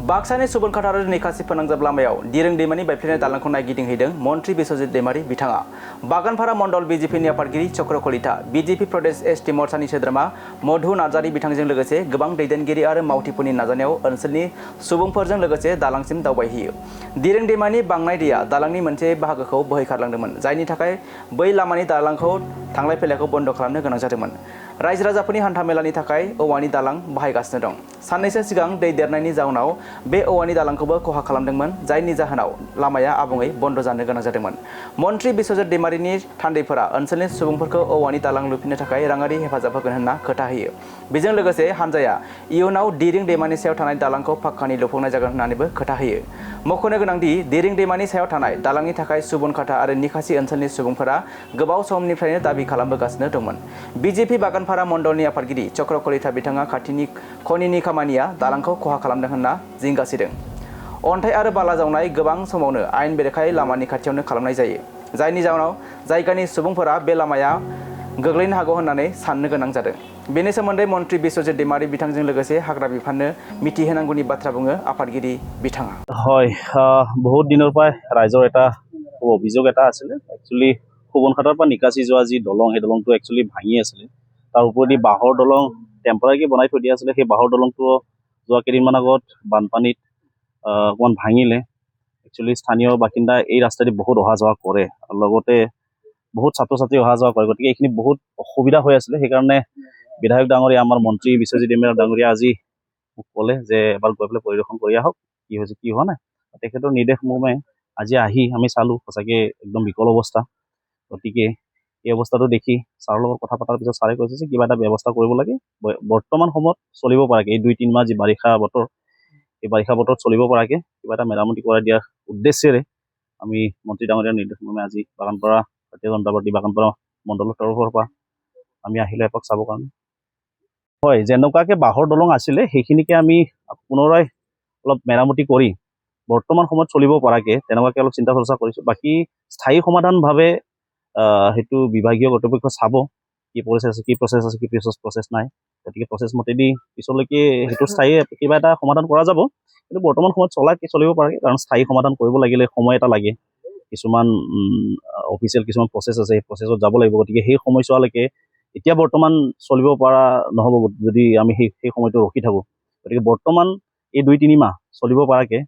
बाक्सानि सुबुनखाथा आरो निकासि फोनांजाब लामायाव दिरों दैमानि बायफ्लेनाय दालांखौ नायगिदिंहैदों मन्त्रि बिश्वजित दैमारि बिथाङा। बागानपारा मण्डल बिजेपिनि आफादगिरि चक्र कलिता, बिजेपि प्रदेश एसटि मोर्चानि सोद्रोमा मधु नार्जारि बिथांजों लोगोसे गोबां दैदेनगिरि आरो मावथिफोरनि नाजानायाव ओनसोलनि सुबुंफोरजों लोगोसे दालांसिम दावबायहैयो। दिरों दैमानि बांनाय दैया दालांनि मोनसे बाहागोखौ बोहैखारलांदोंमोन, जायनि थाखाय बै लामानि दालांखौ थांलाय फैलायखौ बन्द खालामनो गोनां जादोंमोन। रायजो राजाफोरनि हान्थामेलानि थाखाय औवानि दालां बाहायगासिनो दं। साननैसो सिगां दै देरनायनि जाउनाव बे औवानि दालांखौबो खहा खालामदोंमोन, जायनि जाहोनाव लामाया आबुङै बन्द जानो गोनां जादोंमोन। मन्त्रि बिश्वजित दैमारिनि थान्दैफोरा ओनसोलनि सुबुंफोरखौ औवानि दालां लुफिननो थाखाय राङारि हेफाजाब होगोन होनना खोथा होयो। बेजों लोगोसे हान्जाया इयुनाव दिरों दैमानि सायाव थानाय दालांखौ पाक्कानि लुफुंनाय जागोन होननानैबो खोथा होयो। मख'नो गोनांदि दिरों दैमानि सायाव थानाय दालांनि थाखाय सुबुनखाथा आरो निकासि ओनसोलनि सुबुंफोरा गोबाव समनिफ्रायनो दाबि खालामबोगासिनो दंमोन। बिजेपि बागानपारा मण्डलनि आफादगिरि चक्र कलिता बिथाङा खाथिनि खनिनि खामानिया दालांखौ खहा खालामदों होनना जिंगासिदों। अन्थाइ आरो बाला जावनाय गोबां समावनो आयेन बेरेखायै लामानि खाथियावनो खालामनाय जायो, जायनि जाउनाव जायगानि सुबुंफोरा बे लामाया गोग्लैनो हागौ होननानै साननो गोनां जादों। बेनि सोमोन्दै मन्त्रि बिश्वजित दैमारि बिथांजों लोगोसे हाग्रा बिफाननो मिथिहोनांगौनि बाथ्रा बुङो आफादगिरि बिथाङा। হয়, বহুত দিনৰ পৰা ৰাইজৰ এটা অভিযোগ এটা আছিলে। একচুৱেলি সুবনখাটাৰ পৰা নিকাচি যোৱা যি দলং, সেই দলংটো একচুৱেলি ভাঙি আছিলে। তাৰ ওপৰেদি বাঁহৰ দলং টেম্পৰাৰীকে বনাই থৈ দিয়া আছিলে। সেই বাঁহৰ দলংটো যোৱা কেইদিনমান আগত বানপানীত অকণমান ভাঙিলে। একচুৱেলি স্থানীয় বাসিন্দা এই ৰাস্তাদি বহুত অহা যোৱা কৰে, আৰু লগতে বহুত ছাত্ৰ ছাত্ৰী অহা যোৱা কৰে। গতিকে এইখিনি বহুত অসুবিধা হৈ আছিলে। সেইকাৰণে বিধায়ক ডাঙৰীয়া, আমাৰ মন্ত্ৰী বিশ্বজিত दैमाৰি ডাঙৰীয়া আজি মোক ক'লে যে এবাৰ গৈ পেলাই পৰিদৰ্শন কৰি আহক, কি হৈছে কি হোৱা নাই। তেখেতৰ নিৰ্দেশ মৰ্মে আজি আহি আমি চালোঁ, সঁচাকৈ একদম বিকল অৱস্থা। গতিকে এই অৱস্থাটো দেখি ছাৰৰ লগত কথা পতাৰ পিছত ছাৰে কৈছে যে কিবা এটা ব্যৱস্থা কৰিব লাগে, বৰ্তমান সময়ত চলিব পৰাকৈ। এই 2-3 মাহ যি বাৰিষা বতৰ, এই বাৰিষা বতৰত চলিব পৰাকৈ কিবা এটা মেৰামতি কৰাই দিয়াৰ উদ্দেশ্যেৰে আমি মন্ত্ৰী ডাঙৰীয়াৰ নিৰ্দেশ মৰ্মে আজি বাগানপাৰা ভাৰতীয় জনতা পাৰ্টি বাগানপাৰা মণ্ডলৰ তৰফৰ পৰা আমি আহিলোঁ এপাক চাবৰ কাৰণে। হয়, যেনেকুৱাকৈ বাঁহৰ দলং আছিলে সেইখিনিকে আমি পুনৰাই অলপ মেৰামতি কৰি বৰ্তমান সময়ত চলিব পৰাকৈ তেনেকুৱাকৈ অলপ চিন্তা চৰ্চা কৰিছোঁ। বাকী স্থায়ী সমাধানভাৱে সেইটো বিভাগীয় কৰ্তৃপক্ষ চাব, কি প্ৰচেছ আছে, কি প্ৰচেছ আছে, কি প্ৰচেছ নাই। গতিকে প্ৰচেছ মতেদি পিছলৈকে সেইটো স্থায়ী কিবা এটা সমাধান কৰা যাব। কিন্তু বৰ্তমান সময়ত চলিব পৰাকৈ, কাৰণ স্থায়ী সমাধান কৰিব লাগিলে সময় এটা লাগে। কিছুমান অফিচিয়েল কিছুমান প্ৰচেছ আছে, সেই প্ৰচেছত যাব লাগিব। গতিকে সেই সময়ছোৱালৈকে এতিয়া বৰ্তমান চলিব পৰা নহ'ব যদি আমি সেই সময়টো ৰখি থাকোঁ। গতিকে বৰ্তমান এই 2-3 মাহ চলিব পৰাকৈ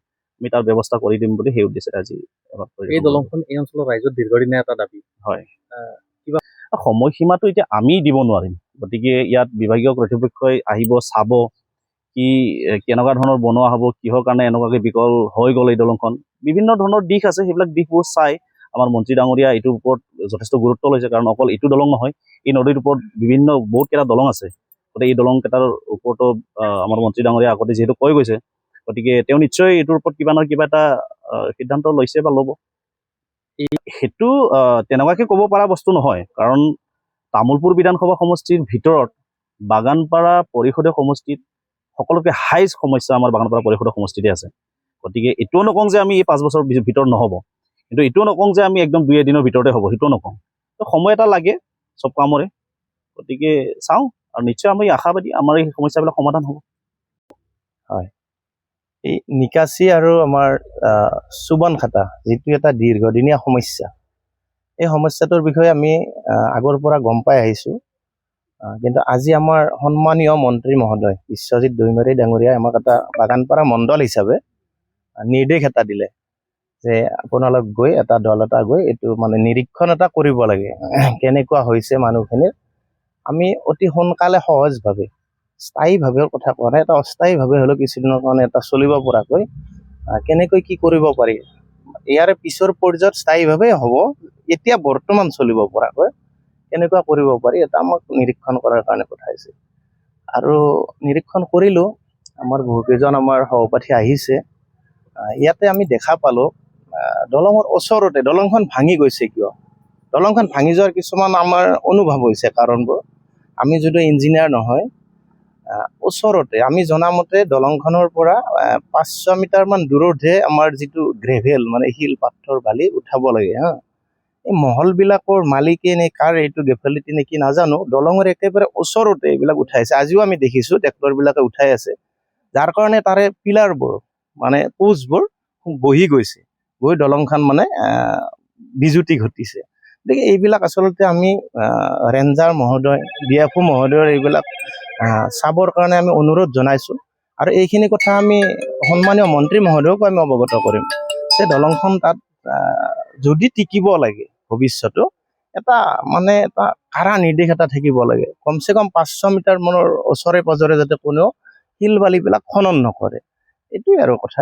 আমি তাৰ ব্যৱস্থা কৰি দিম বুলি সেই উদ্দেশ্যে আজি এই দলংখন এই অঞ্চলৰ ৰাইজৰ দীৰ্ঘদিনীয়া এটা দাবী। হয়, কিবা সময়সীমাটো এতিয়া আমি দিব নোৱাৰিম। গতিকে ইয়াত বিভাগীয় কৰ্তৃপক্ষই আহিব, চাব কি কেনেকুৱা ধৰণৰ বনোৱা হ'ব, কিহৰ কাৰণে এনেকুৱাকৈ বিকল হৈ গ'ল এই দলংখন। বিভিন্ন ধৰণৰ দিশ আছে, সেইবিলাক দিশবোৰ চাই আমাৰ মন্ত্ৰী ডাঙৰীয়া এইটোৰ ওপৰত যথেষ্ট গুৰুত্ব লৈছে। কাৰণ অকল এইটো দলং নহয়, এই নদীৰ ওপৰত বহুতকেইটা দলং আছে। গতিকে এই দলং কেইটাৰ ওপৰতো আমাৰ মন্ত্ৰী ডাঙৰীয়া আগতে যিহেতু কৈ গৈছে, গতিকে তেওঁ নিশ্চয় এইটোৰ ওপৰত কিবা নহয় কিবা এটা সিদ্ধান্ত লৈছে বা ল'ব। সেইটো তেনেকুৱাকৈ ক'ব পৰা বস্তু নহয়, কাৰণ তামোলপুৰ বিধানসভা সমষ্টিৰ ভিতৰত বাগানপাৰা পৰিষদীয় সমষ্টিত সকলোতকৈ হাইষ্ট সমস্যা আমাৰ বাগানপাৰা পৰিষদীয় সমষ্টিতে আছে। গতিকে এইটোও নকওঁ যে আমি এই 5 বছৰৰ ভিতৰত নহ'ব, কিন্তু এইটোও নকওঁ যে আমি একদম 2 এদিনৰ ভিতৰতে হ'ব, সেইটোও নকওঁ। সময় এটা লাগে চব কামৰে। গতিকে চাওঁ, আৰু নিশ্চয় আমি আশাবাদী আমাৰ এই সমস্যাবিলাক সমাধান হ'ব। হয়, এই নিকাচি আৰু আমাৰ সুবনখাটা যিটো এটা দীৰ্ঘদিনীয়া সমস্যা, এই সমস্যাটোৰ বিষয়ে আমি আগৰ পৰা গম পাই আহিছোঁ। কিন্তু আজি আমাৰ সন্মানীয় মন্ত্ৰী মহোদয় বিশ্বজিত दैमाৰি ডাঙৰীয়াই আমাক এটা বাগানপাৰা মণ্ডল হিচাপে নিৰ্দেশ এটা দিলে যে আপোনালোক গৈ দল এটা গৈ এইটো মানে নিৰীক্ষণ এটা কৰিব লাগে, কেনেকুৱা হৈছে মানুহখিনিৰ। আমি অতি সোনকালে সহজভাৱে, স্থায়ীভাৱে কথা কোৱা নাই, এটা অস্থায়ীভাৱে হ'লেও কিছুদিনৰ কাৰণে এটা চলিব পৰাকৈ কেনেকৈ কি কৰিব পাৰি, ইয়াৰে পিছৰ পৰ্যায়ত স্থায়ীভাৱে হ'ব, এতিয়া বৰ্তমান চলিব পৰাকৈ কেনেকুৱা কৰিব পাৰি এটা আমাক নিৰীক্ষণ কৰাৰ কাৰণে পঠাইছে। আৰু নিৰীক্ষণ কৰিলোঁ, আমাৰ বহুকেইজন আমাৰ সহপাঠী আহিছে। ইয়াতে আমি দেখা পালোঁ দলঙৰ ওচৰতে দলংখন ভাঙি গৈছে। কিয় দলংখন ভাঙি যোৱাৰ কিছুমান আমাৰ অনুভৱ হৈছে কাৰণবোৰ। আমি যদিও ইঞ্জিনিয়াৰ নহয়, ওচৰতে আমি জনামতে দলংখনৰ পৰা 500 মিটাৰমান দূৰতহে আমাৰ যিটো গ্ৰেভেল মানে শিল পাথৰ বালি উঠাব লাগে। এই মহলবিলাকৰ মালিকে নে কাৰ এইটো গেফালিটি নেকি নাজানো, দলঙৰ একেবাৰে ওচৰতে এইবিলাক উঠাইছে। আজিও আমি দেখিছোঁ ট্ৰেক্টৰবিলাকে উঠাই আছে, যাৰ কাৰণে তাৰে পিলাৰবোৰ মানে পোষ্টবোৰ বহি গৈছে, গৈ দলংখন মানে বিজুতি ঘটিছে। গতিকে এইবিলাক আচলতে আমি ৰেঞ্জাৰ মহোদয়, ডিএফও মহোদয়ৰ এইবিলাক চাবৰ কাৰণে আমি অনুৰোধ জনাইছোঁ। আৰু এইখিনি কথা আমি সন্মানীয় মন্ত্ৰী মহোদয়কো আমি অৱগত কৰিম যে দলংখন তাত যদি টিকিব লাগে ভৱিষ্যতো এটা কাৰা নিৰ্দেশ এটা থাকিব লাগে। কমচে কম 500 মিটাৰ মানৰ ওচৰে পাজৰে যাতে কোনেও শিল বালিবিলাক খনন নকৰে, এইটোৱে আৰু কথা।